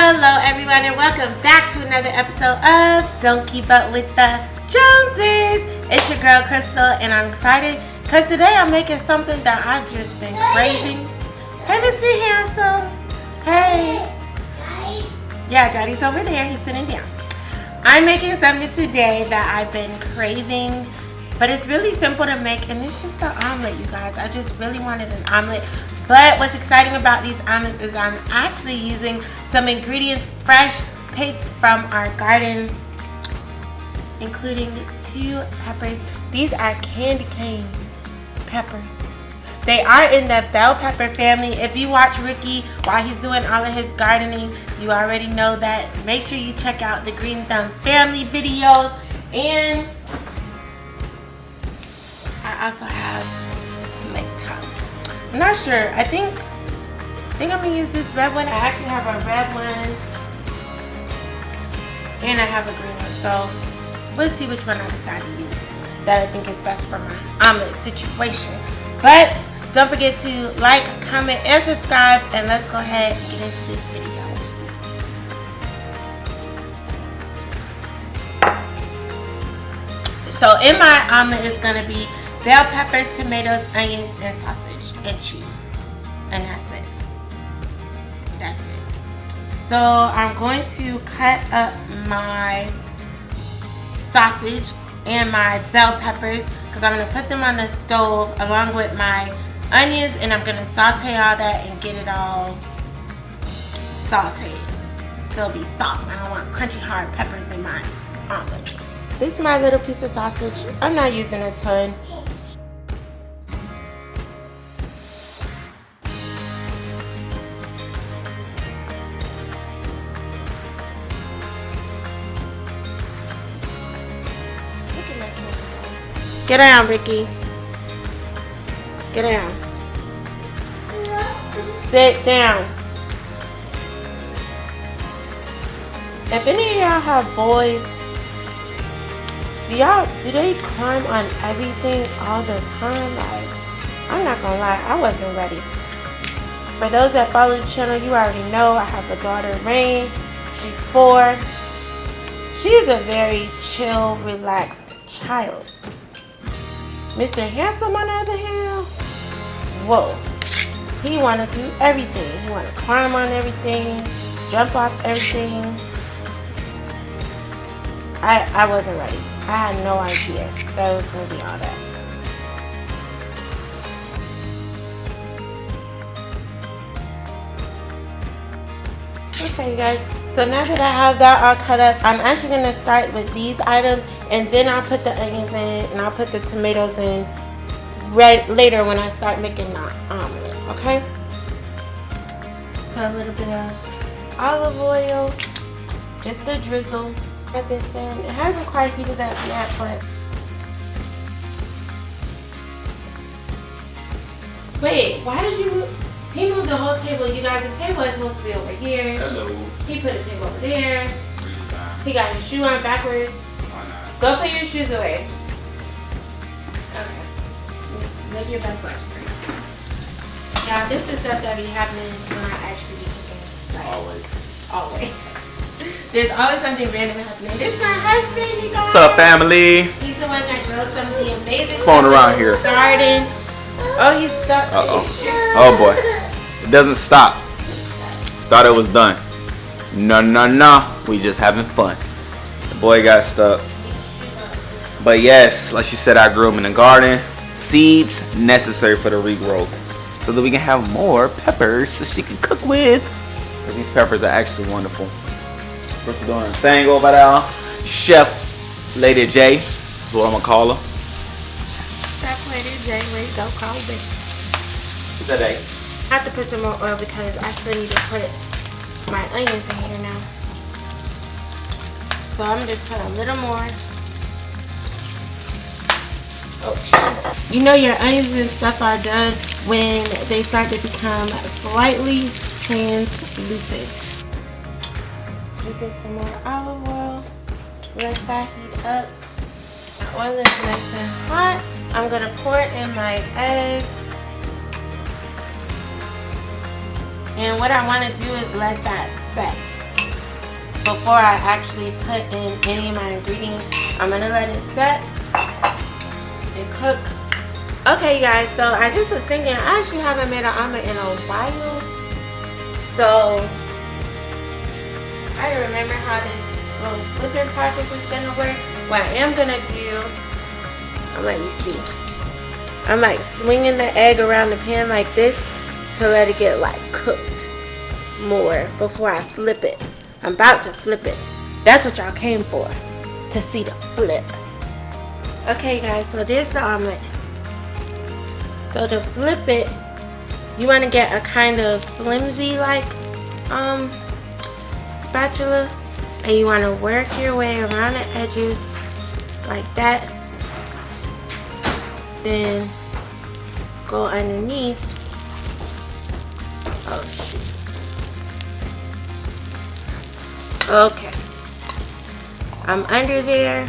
Hello everyone and welcome back to another episode of Don't Keep Up With The Joneses. It's your girl Chrystle and I'm excited because today I'm making something that I've just been craving. Hey Mr. Handsome. Hey. Yeah, Daddy's over there. He's sitting down. I'm making something today that I've been craving, but it's really simple to make and it's just an omelet, you guys. I just really wanted an omelet. But what's exciting about these omelets is I'm actually using some ingredients fresh picked from our garden, including 2 peppers. These are candy cane peppers. They are in the bell pepper family. If you watch Ricky while he's doing all of his gardening, you already know that. Make sure you check out the Green Thumb family videos. And I also have tomato. I'm not sure. I think I'm gonna use this red one. I actually have a red one and I have a green one. So we'll see which one I decide to use that I think is best for my omelet situation. But don't forget to like, comment, and subscribe. And let's go ahead and get into this video. So in my omelet is gonna be bell peppers, tomatoes, onions, and sausage and cheese, and that's it. So I'm going to cut up my sausage and my bell peppers because I'm going to put them on the stove along with my onions, and I'm going to saute all that and get it all sauteed so it'll be soft. I don't want crunchy hard peppers in my omelet. This is my little piece of sausage. I'm not using a ton. Get down, Ricky. Get down. Sit down. If any of y'all have boys, do they climb on everything all the time? Like, I'm not gonna lie, I wasn't ready. For those that follow the channel, you already know I have a daughter, Rain. She's 4. She's a very chill, relaxed child. Mr. Handsome, on the other hand, whoa. He want to do everything. He want to climb on everything, jump off everything. I wasn't ready. I had no idea that it was going to be all that. Okay, you guys. So now that I have that all cut up, I'm actually going to start with these items. And then I'll put the onions in and I'll put the tomatoes in later when I start making the omelet, okay? Put a little bit of olive oil, just a drizzle. Add this in. It hasn't quite heated up yet, but... Wait, why did you move? He moved the whole table. You guys, the table is supposed to be over here. Hello. He put the table over there. He got his shoe on backwards. Go put your shoes away. Okay. Live your best life, sir. Now, this is stuff that be happening when I actually be cooking. Like, Always. There's always something random happening. This is my husband, you guys. What's up, family? He's the one that grows some of the amazing Phone around here. Garden. Oh, he's stuck. Oh boy. It doesn't stop. Thought it was done. No. We just having fun. The boy got stuck. But yes, like she said, I grew them in the garden. Seeds necessary for the regrowth, so that we can have more peppers so she can cook with. Because these peppers are actually wonderful. What's doing her thing over there? Chef Lady J is what I'm gonna call her. That's Lady J. Where you go, call me. What's that, I have to put some more oil because I still need to put my onions in here now. So I'm gonna just put a little more. You know your onions and stuff are done when they start to become slightly translucent. This is some more olive oil. Let that heat up. My oil is nice and hot. I'm gonna pour in my eggs. And what I want to do is let that set. before I actually put in any of my ingredients. I'm gonna let it set and cook. Okay, you guys, so I just was thinking, I actually haven't made an omelet in a while. So I don't remember how this little flipping process is gonna work. What I am gonna do, I'll let you see. I'm like swinging the egg around the pan like this to let it get like cooked more before I flip it. I'm about to flip it. That's what y'all came for, to see the flip. Okay guys, so there's the omelet. So to flip it, you want to get a kind of flimsy like spatula, and you want to work your way around the edges like that. Then go underneath. Oh shoot. Okay. I'm under there.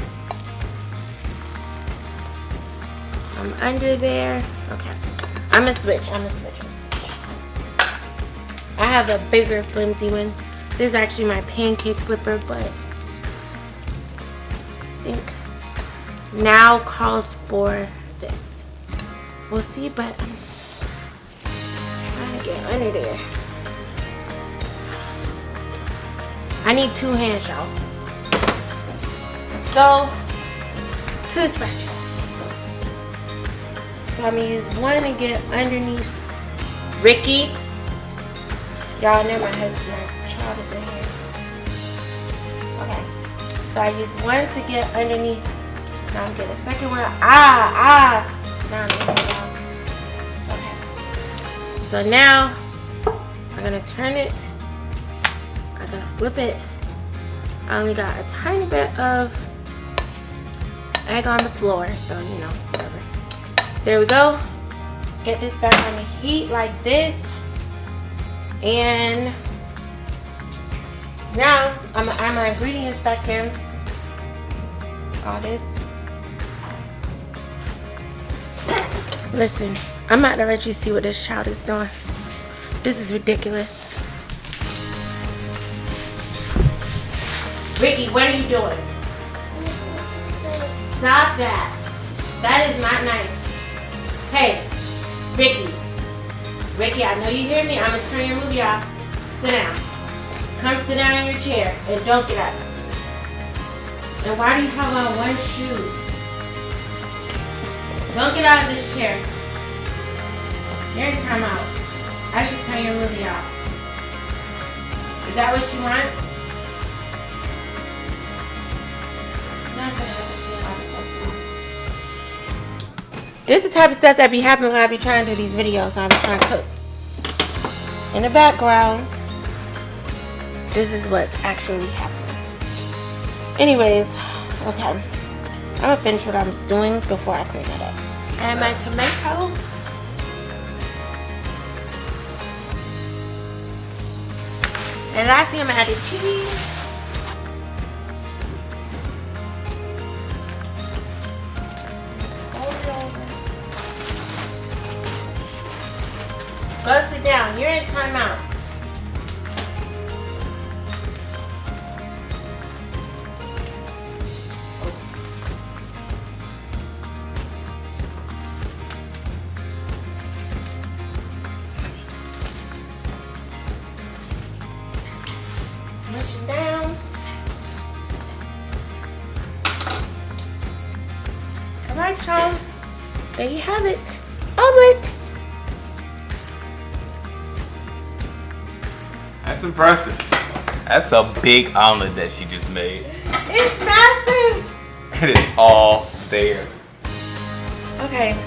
I'm under there. Okay. I'm gonna switch. I have a bigger flimsy one. This is actually my pancake flipper, but I think now calls for this. We'll see, but I'm trying to get under there. I need 2 hands, y'all. So, 2 spatulas. So I'm gonna use one to get underneath Ricky. Y'all know my child is in here. Okay. So I use one to get underneath. Now I'm getting a second one. Now I'm getting it down. Okay. So now I'm gonna turn it. I gotta flip it. I only got a tiny bit of egg on the floor, so you know, whatever. There we go. Get this back on the heat like this. And now I'm gonna add my ingredients back in. All this. Listen, I'm about to let you see what this child is doing. This is ridiculous. Ricky, what are you doing? Stop that. That is not nice. Hey, Ricky. Ricky, I know you hear me. I'm going to turn your movie off. Sit down. Come sit down in your chair and don't get up. And why do you have on one shoe? Don't get out of this chair. You're in timeout. I should turn your movie off. Is that what you want? This is the type of stuff that be happening when I be trying to do these videos. I'm trying to cook. In the background, this is what's actually happening. Anyways, okay. I'm gonna finish what I'm doing before I clean it up. Add my tomato. And lastly, I'm gonna add the cheese. Go sit down. You're in timeout. Push it down. All right, y'all. There you have it. Omelet. That's impressive. That's a big omelet that she just made. It's massive. And it's all there. Okay.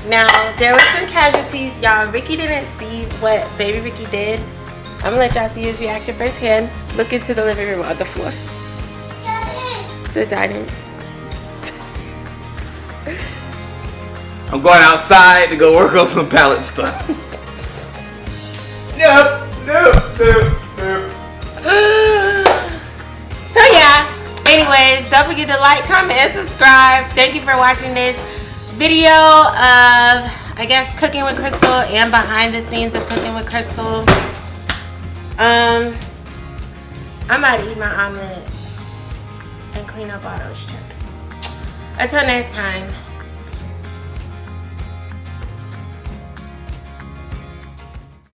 Now, there were some casualties. Y'all, Ricky didn't see what baby Ricky did. I'm going to let y'all see his reaction firsthand. Look into the living room on the floor. The dining room. I'm going outside to go work on some pallet stuff. Nope. So yeah, anyways, don't forget to like, comment, and subscribe. Thank you for watching this video of, I guess, Cooking with Chrystle and behind the scenes of Cooking with Chrystle. I'm about to eat my omelet and clean up all those chips. Until next time.